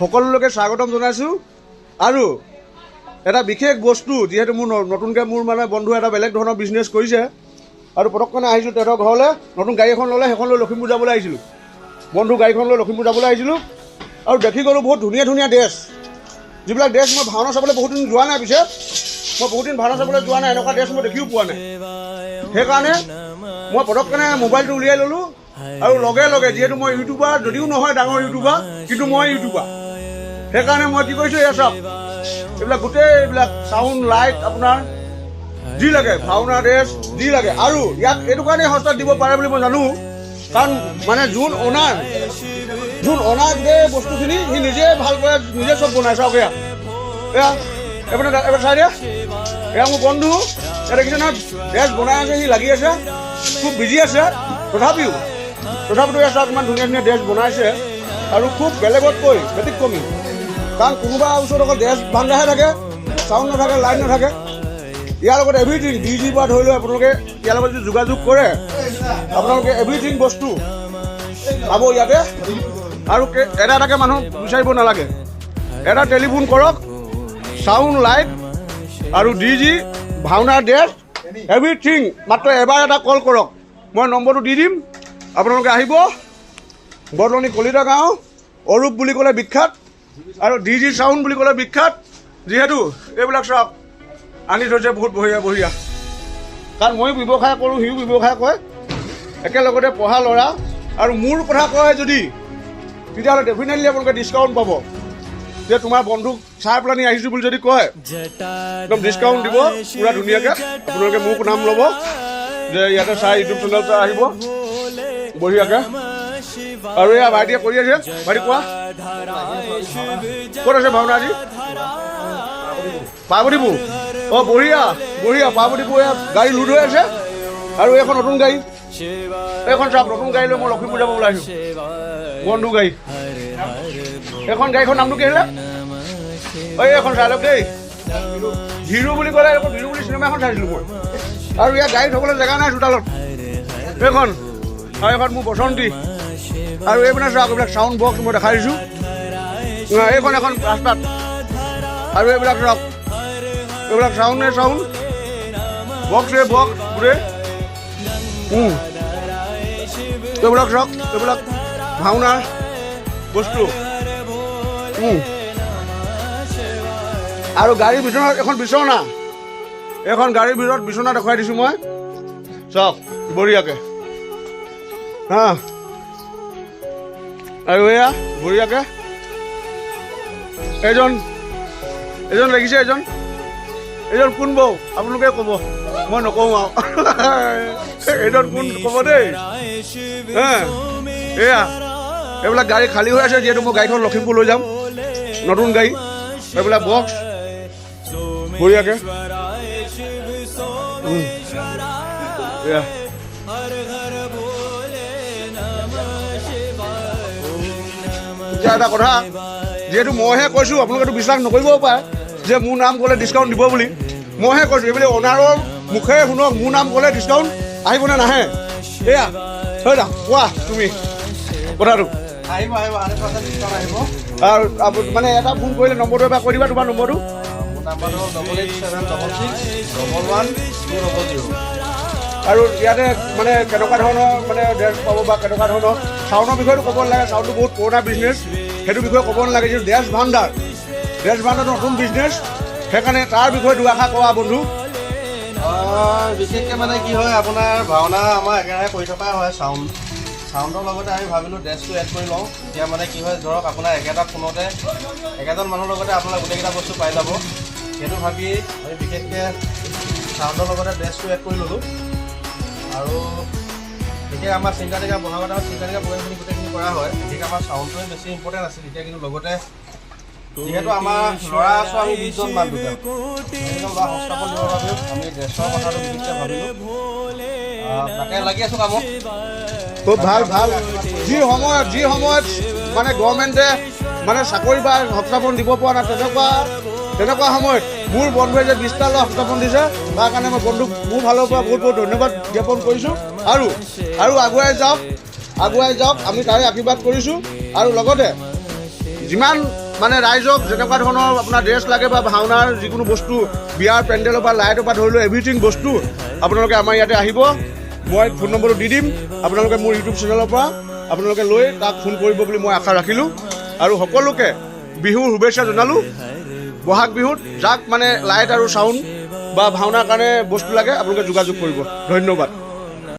সকলোকে স্বাগতম জনাইছোঁ। আৰু এটা বিশেষ বস্তু, যিহেতু মোৰ নতুনকৈ মোৰ মানে বন্ধু এটা বেলেগ ধৰণৰ বিজনেছ কৰিছে আৰু পটককৈ আহিছোঁ তেখেতৰ ঘৰলৈ। নতুন গাড়ী এখন ল'লে, সেইখন লৈ লখিমপুৰ যাবলৈ আহিছিলোঁ। বন্ধু গাড়ীখন লৈ লখিমপুৰ যাবলৈ আহিছিলোঁ আৰু দেখি গ'লোঁ বহুত ধুনীয়া ধুনীয়া ড্ৰেছ, যিবিলাক ড্ৰেছ মই ভাওনা চাবলৈ বহুত দিন যোৱা নাই। পিছে মই বহুত দিন ভাওনা চাবলৈ যোৱা নাই, এনেকুৱা ড্ৰেছ মই দেখিও পোৱা নাই। সেইকাৰণে মই পটককৈ মোবাইলটো উলিয়াই ল'লোঁ আৰু লগে লগে, যিহেতু মই ইউটিউবাৰ, যদিও নহয় ডাঙৰ ইউটিউবাৰ, কিন্তু মই ইউটিউবাৰ, সেইকাৰণে মই কি কৰিছোঁ, এয়া চাওক, এইবিলাক গোটেই এইবিলাক চাউণ্ড লাইট, আপোনাৰ যি লাগে, ভাওনা ড্ৰেছ যি লাগে। আৰু ইয়াক এইটো কাৰণেই সস্তাত দিব পাৰে বুলি মই জানো, কাৰণ মানে যোন অনাৰ গোটেই বস্তুখিনি সি নিজে ভালকৈ নিজে চব বনাই। চাওক এয়া এবাৰ চাই দিয়া, এয়া মোৰ বন্ধু, এয়া দেখিছে নহয়, ড্ৰেছ বনাই আছে, সি লাগি আছে, খুব বিজি আছে। তথাপিও এয়া চাওক ইমান ধুনীয়া ধুনীয়া ড্ৰেছ বনাইছে আৰু খুব বেলেগতকৈ ব্যতিক্ৰমী। কাৰণ কোনোবা ওচৰত অকল ড্ৰেছ ভাণ্ডাৰহে থাকে, চাউণ্ড নাথাকে, লাইট নাথাকে। ইয়াৰ লগত এভৰিথিং, DG পৰা ধৰি লৈ আপোনালোকে ইয়াৰ লগত যদি যোগাযোগ কৰে, আপোনালোকে এভৰিথিং বস্তু পাব ইয়াতে। আৰু এটা এটাকৈ মানুহ বিচাৰিব নালাগে, এটা টেলিফোন কৰক, চাউণ্ড লাইট আৰু DG, ভাওনাৰ ড্ৰেছ, এভৰিথিং। মাত্ৰ এবাৰ এটা কল কৰক, মই নম্বৰটো দি দিম, আপোনালোকে আহিব। বৰদলনি কলিতা গাঁও, অৰূপ বুলি ক'লে বিখ্যাত আৰু DG চাউণ্ড বুলি ক'লে বিখ্যাত। যিহেতু এইবিলাক চাওক আনি থৈছে বহুত বঢ়িয়া বঢ়িয়া। কাৰণ ময়ো ব্যৱসায় কৰোঁ, সিও ব্যৱসায় কৰে, একেলগতে পঢ়া ল'ৰা। আৰু মোৰ কথা কয় যদি, তেতিয়াহ'লে ডেফিনেটলি আপোনালোকে ডিছকাউণ্ট পাব। যে তোমাৰ বন্ধুক চাই পেলানি আহিছোঁ বুলি যদি কয়, একদম ডিছকাউণ্ট দিব পূৰা ধুনীয়াকৈ। আপোনালোকে মোক নাম ল'ব যে ইয়াতে চাই ইউটিউব চেনেল চাই আহিব বঢ়িয়াকৈ। আৰু এয়া ভাইটিয়ে কৰি আছে, ভাইটি কোৱা, ক'ত আছে ভাওনা আজি? পাৰ্বতীপুৰ। অঁ বঢ়িয়া বঢ়িয়া, পাৰ্বতীপুৰ। এয়া গাড়ী লোড হৈ আছে আৰু এইখন নতুন গাড়ী, এইখন চাওক নতুন গাড়ী লৈ মই লখিমপুৰ যাব ওলাইছোঁ, বন্ধু গাড়ী। এইখন গাড়ীখন নামটো কি আছিলে? এইখন চাই লওক দেই, হিৰো বুলি ক'লে, এইখন হিৰো বুলি চিনেমা এখন চাইছিলোঁ মই। আৰু ইয়াত গাড়ী থ'বলৈ জেগা নাই চোতালত। এইখন আৰু এইখন মোৰ বসন্তী। আৰু এইপিনে চাওক এইবিলাক চাউণ্ড বক্স মই দেখাই দিছোঁ। এইখন এখন ৰাস্তাত। আৰু এইবিলাক চাওক, এইবিলাক চাউণ্ড বক্স গোটেই। এইবিলাক চাওক, এইবিলাক ভাওনাৰ বস্তু। আৰু গাড়ীৰ ভিতৰত এখন বিচনা, এখন গাড়ীৰ ভিতৰত বিচনা দেখুৱাই দিছোঁ মই, চাওক বঢ়িয়াকৈ। হা, আৰু এয়া বঢ়িয়াকৈ এজন লাগিছে, এজন কোন বৌ আপোনালোকে ক'ব, মই নকওঁ আৰু। এইজন কোন ক'ব দেই। এয়া এইবিলাক গাড়ী খালী হৈ আছে, যিহেতু মই গাড়ীখন লখিমপুৰ লৈ যাম, নতুন গাড়ী। এইবিলাক বক্স বঢ়িয়াকৈ। এতিয়া এটা কথা, যিহেতু মইহে কৈছোঁ, আপোনালোকেতো বিশ্বাস নকৰিবও পাৰে যে মোৰ নাম ক'লে ডিছকাউণ্ট দিব বুলি। মইহে কৈছোঁ, এইবুলি অনাৰৰ মুখেৰে শুনক, মোৰ নাম ক'লে ডিছকাউণ্ট আহিবনে নাহে? এয়া হয় দা, কোৱা তুমি কথাটো। আহিব 100% ডিছকাউণ্ট আহিব। আৰু মানে এটা ফোন কৰিলে নম্বৰটো এবাৰ কৈ দিবা, তোমাৰ নম্বৰটো। মোৰ নাম্বাৰটো 8876661200। আৰু ইয়াতে মানে কেনেকুৱা ধৰণৰ মানে ড্ৰেছ পাব বা কেনেকুৱা ধৰণৰ চাউণ্ডৰ বিষয়েটো ক'ব নালাগে, চাউণ্ডটো বহুত পুৰণা বিজনেছ, সেইটো বিষয়ে ক'ব নালাগে। যিটো ড্ৰেছ ভাণ্ডাৰ নতুন বিজনেছ, সেইকাৰণে তাৰ বিষয়ে দুআষাৰ কোৱা বন্ধু। বিশেষকৈ মানে কি হয়, আপোনাৰ ভাওনা আমাৰ একেৰাহে কৰি থকা হয়। চাউণ্ডৰ লগতে আমি ভাবিলোঁ ড্ৰেছটো এড কৰি লওঁ। এতিয়া মানে কি হয়, ধৰক আপোনাৰ একেটা ফোনতে একেজন মানুহৰ লগতে আপোনাৰ গোটেইকেইটা বস্তু পাই যাব। সেইটো ভাবি আমি বিশেষকৈ চাউণ্ডৰ লগতে ড্ৰেছটো এড কৰি ল'লোঁ। আৰু বিশেষ আমাৰ চিন্তাতিকা বনাবত আমাৰ চিন্তাতিকা প্ৰগ্ৰেমখিনি গোটেইখিনি কৰা হয়। বিশেষকৈ আমাৰ চাউণ্ডটোৱে বেছি ইম্পৰ্টেণ্ট আছিল এতিয়া, কিন্তু লগতে যিহেতু আমাৰ ল'ৰা আছোঁ আমি 20জন মান, ল'ৰা সংস্থাপন দিবৰ বাবেও আমি ড্ৰেছৰ কথাটো বিশেষকৈ ভাবিলোঁ। তাকে লাগি আছোঁ কামত। খুব ভাল। যি সময়ত মানে গভৰ্ণমেণ্টে মানে চাকৰি বা সংস্থাপন দিব পৰা নাই, তেনেকুৱা সময়ত মোৰ বন্ধুৱে যে 20টা ল'ৰা সংস্থাপন দিছে, তাৰ কাৰণে মই বন্ধুক মোৰ ফালৰ পৰা বহুত ধন্যবাদ জ্ঞাপন কৰিছোঁ। আৰু আগুৱাই যাওক, আমি তাৰে আশীৰ্বাদ কৰিছোঁ। আৰু লগতে যিমান মানে ৰাইজক যেনেকুৱা ধৰণৰ আপোনাৰ ড্ৰেছ লাগে বা ভাওনাৰ যিকোনো বস্তু বিয়াৰ পেণ্ডেলৰ পৰা লাইটৰ পৰা ধৰি লৈ এভৰিথিং বস্তু আপোনালোকে আমাৰ ইয়াতে আহিব। মই ফোন নম্বৰটো দি দিম, আপোনালোকে মোৰ ইউটিউব চেনেলৰ পৰা আপোনালোকে লৈ তাক ফোন কৰিব বুলি মই আশা ৰাখিলোঁ। আৰু সকলোকে বিহুৰ শুভেচ্ছা জনালোঁ। বহাগ বিহুত যাক মানে লাইট আৰু চাউণ্ড বা ভাওনাৰ কাৰণে বস্তু লাগে আপোনালোকে যোগাযোগ কৰিব। ধন্যবাদ।